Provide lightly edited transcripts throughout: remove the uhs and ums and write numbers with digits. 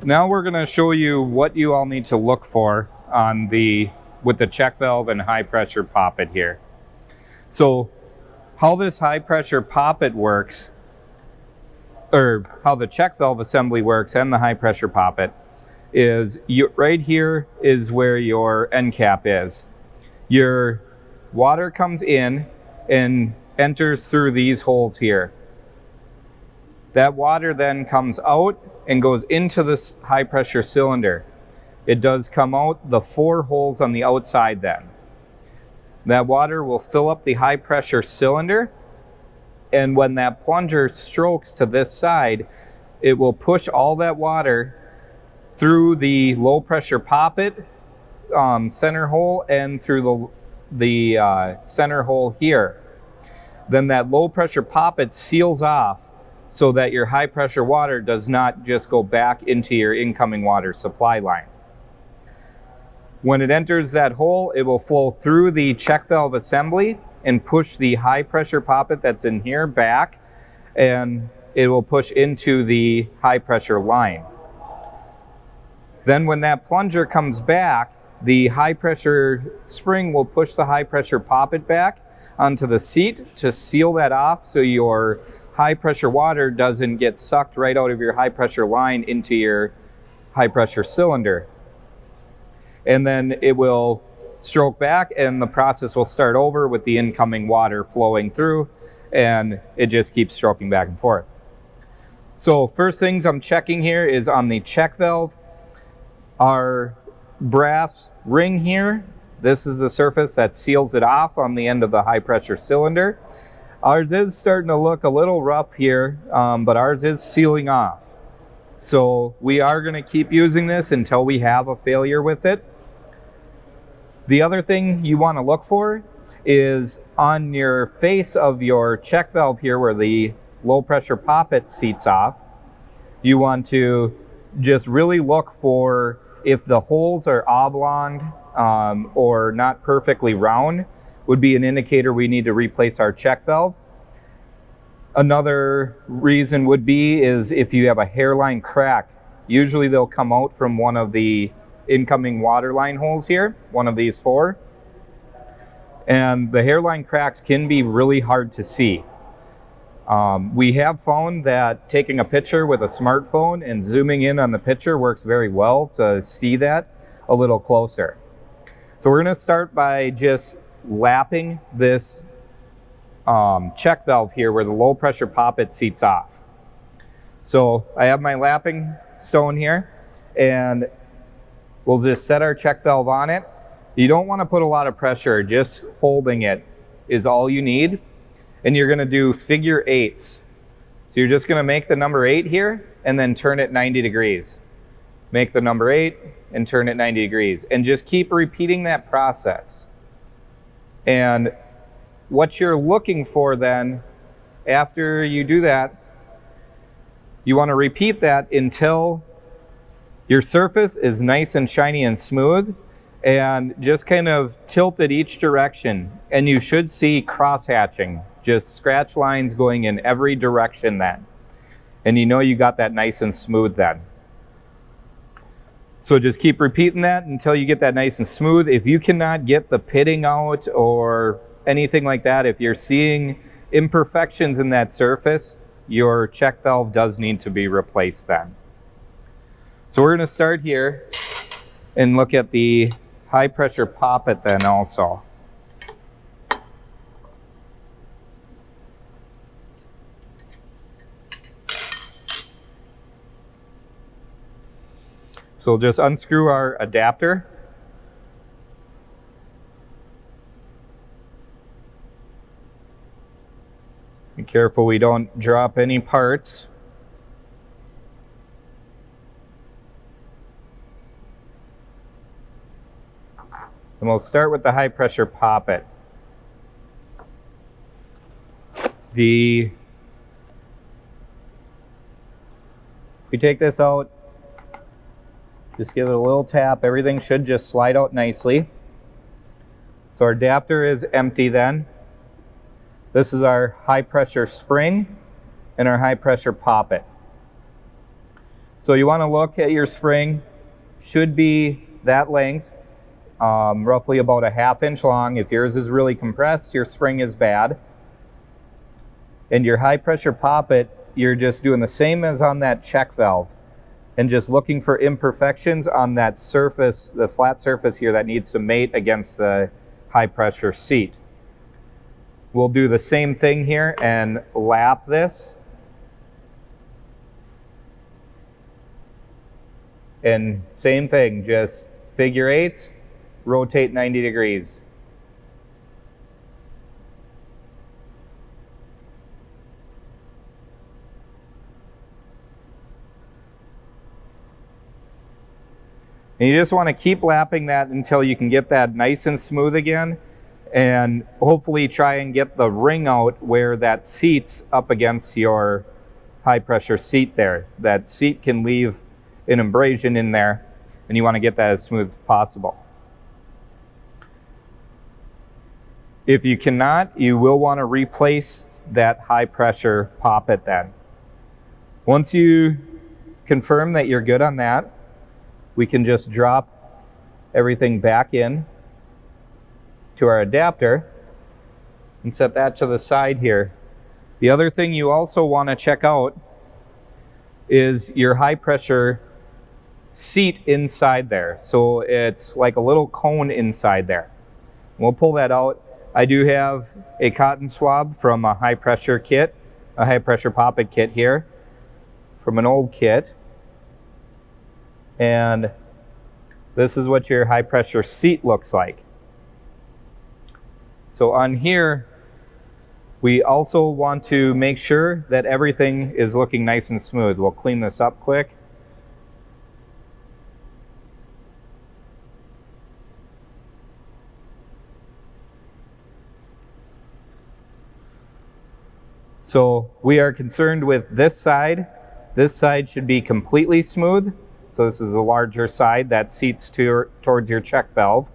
Now we're going to show you what you all need to look for on with the check valve and high pressure poppet here. So how this high pressure poppet works, or how the check valve assembly works and the high pressure poppet, is right here is where your end cap is. Your water comes in and enters through these holes here. That water then comes out and goes into this high pressure cylinder. It does come out the 4 holes on the outside then. That water will fill up the high pressure cylinder, and when that plunger strokes to this side, it will push all that water through the low pressure poppet center hole and through the center hole here. Then that low pressure poppet seals off so that your high pressure water does not just go back into your incoming water supply line. When it enters that hole, it will flow through the check valve assembly and push the high pressure poppet that's in here back, and it will push into the high pressure line. Then when that plunger comes back, the high pressure spring will push the high pressure poppet back onto the seat to seal that off so your high pressure water doesn't get sucked right out of your high pressure line into your high pressure cylinder. And then it will stroke back and the process will start over with the incoming water flowing through, and it just keeps stroking back and forth. So first things I'm checking here is on the check valve. Our brass ring here, this is the surface that seals it off on the end of the high pressure cylinder. Ours is starting to look a little rough here, but ours is sealing off. So we are going to keep using this until we have a failure with it. The other thing you want to look for is on your face of your check valve here where the low pressure poppet seats off. You want to just really look for if the holes are oblong or not perfectly round, would be an indicator we need to replace our check valve. Another reason would be is if you have a hairline crack. Usually they'll come out from one of the incoming water line holes here, one of these 4. And the hairline cracks can be really hard to see. We have found that taking a picture with a smartphone and zooming in on the picture works very well to see that a little closer. So we're going to start by just lapping this check valve here where the low pressure poppet seats off. So I have my lapping stone here, and we'll just set our check valve on it. You don't want to put a lot of pressure, just holding it is all you need. And you're going to do figure 8s. So you're just going to make the number 8 here and then turn it 90 degrees. Make the number 8 and turn it 90 degrees. And just keep repeating that process. And what you're looking for then, after you do that, you want to repeat that until your surface is nice and shiny and smooth, and just kind of tilt it each direction. And you should see cross-hatching, just scratch lines going in every direction then. And you know you got that nice and smooth then. So just keep repeating that until you get that nice and smooth. If you cannot get the pitting out or anything like that, if you're seeing imperfections in that surface, your check valve does need to be replaced then. So we're going to start here and look at the high pressure poppet then also. So we'll just unscrew our adapter. Be careful we don't drop any parts. And we'll start with the high pressure poppet. If we take this out, just give it a little tap, everything should just slide out nicely. So our adapter is empty then. This is our high pressure spring and our high pressure poppet. So you want to look at your spring, should be that length, roughly about a 1/2 inch long. If yours is really compressed, your spring is bad. And your high pressure poppet, you're just doing the same as on that check valve and just looking for imperfections on that surface, the flat surface here that needs to mate against the high pressure seat. We'll do the same thing here and lap this. And same thing, just figure eights, rotate 90 degrees. And you just want to keep lapping that until you can get that nice and smooth again, and hopefully try and get the ring out where that seat's up against your high pressure seat there. That seat can leave an abrasion in there, and you want to get that as smooth as possible. If you cannot, you will want to replace that high pressure poppet then. Once you confirm that you're good on that, we can just drop everything back in to our adapter and set that to the side here. The other thing you also want to check out is your high pressure seat inside there. So it's like a little cone inside there. We'll pull that out. I do have a cotton swab from a high pressure kit, a high pressure poppet kit here from an old kit. And this is what your high pressure seat looks like. So on here, we also want to make sure that everything is looking nice and smooth. We'll clean this up quick. So we are concerned with this side. This side should be completely smooth. So this is the larger side that seats towards your check valve.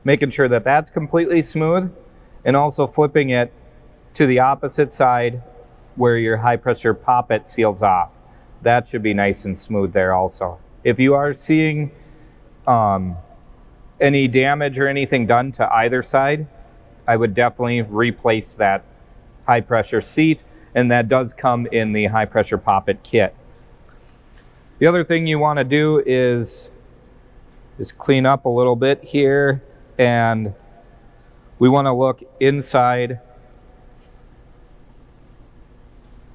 Making sure that that's completely smooth, and also flipping it to the opposite side where your high pressure poppet seals off. That should be nice and smooth there also. If you are seeing any damage or anything done to either side, I would definitely replace that high pressure seat, and that does come in the high pressure poppet kit. The other thing you want to do is just clean up a little bit here, and we want to look inside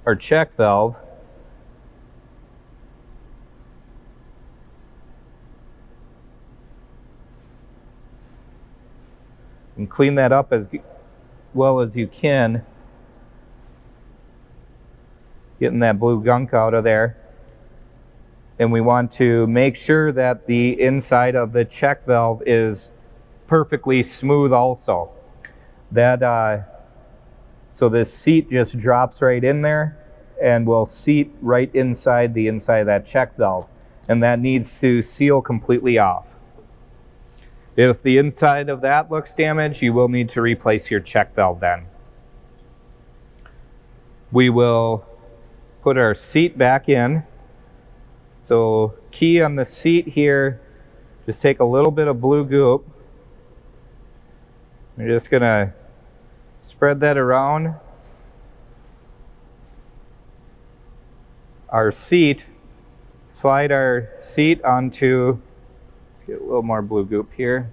our check valve. And clean that up as well as you can, getting that blue gunk out of there. And we want to make sure that the inside of the check valve is perfectly smooth also. So this seat just drops right in there and will seat right inside the inside of that check valve. And that needs to seal completely off. If the inside of that looks damaged, you will need to replace your check valve then. We will put our seat back in. So key on the seat here, just take a little bit of blue goop. We're just gonna spread that around our seat, slide our seat onto, let's get a little more blue goop here.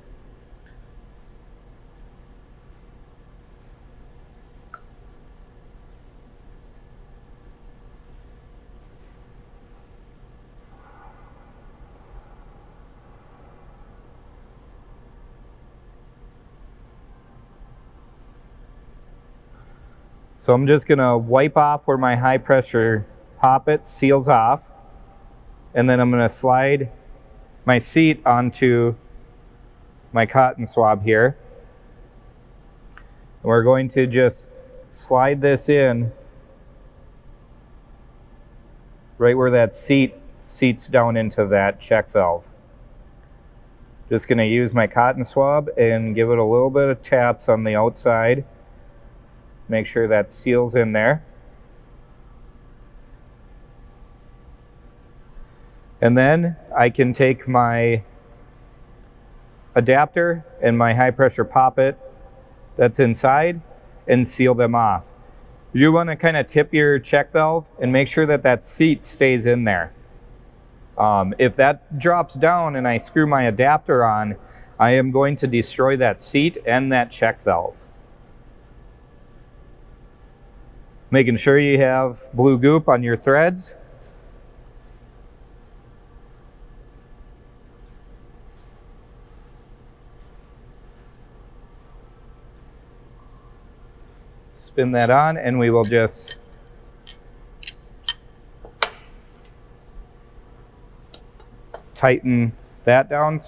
So I'm just gonna wipe off where my high pressure poppet seals off, and then I'm gonna slide my seat onto my cotton swab here. And we're going to just slide this in right where that seat seats down into that check valve. Just gonna use my cotton swab and give it a little bit of taps on the outside. Make sure that seals in there. And then I can take my adapter and my high pressure poppet that's inside and seal them off. You want to kind of tip your check valve and make sure that that seat stays in there. If that drops down and I screw my adapter on, I am going to destroy that seat and that check valve. Making sure you have blue goop on your threads. Spin that on and we will just tighten that down.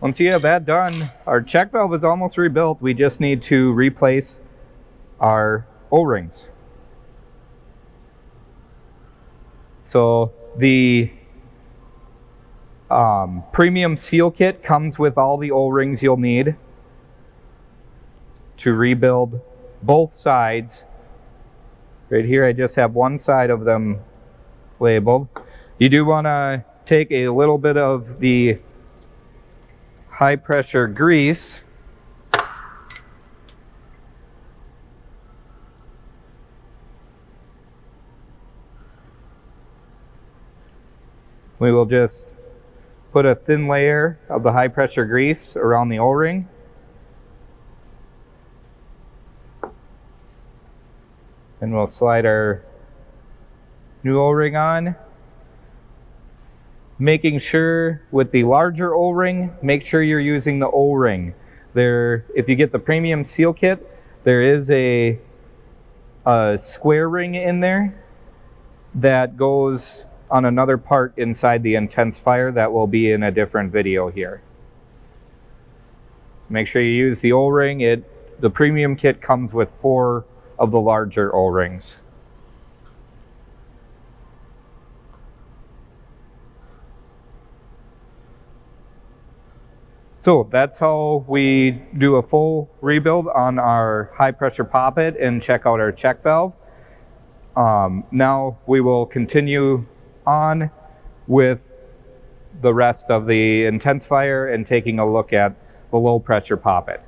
Once you have that done, our check valve is almost rebuilt. We just need to replace our O-rings. So the premium seal kit comes with all the O-rings you'll need to rebuild both sides. Right here I just have one side of them labeled. You do want to take a little bit of the high pressure grease we will just put a thin layer of the high pressure grease around the O-ring. And we'll slide our new O-ring on. Making sure with the larger O-ring, make sure you're using the O-ring. If you get the premium seal kit, there is a square ring in there that goes on another part inside the intensifier that will be in a different video here. Make sure you use the O-ring. The premium kit comes with 4 of the larger O-rings. So that's how we do a full rebuild on our high pressure poppet and check out our check valve. Now we will continue on with the rest of the intensifier and taking a look at the low pressure poppet.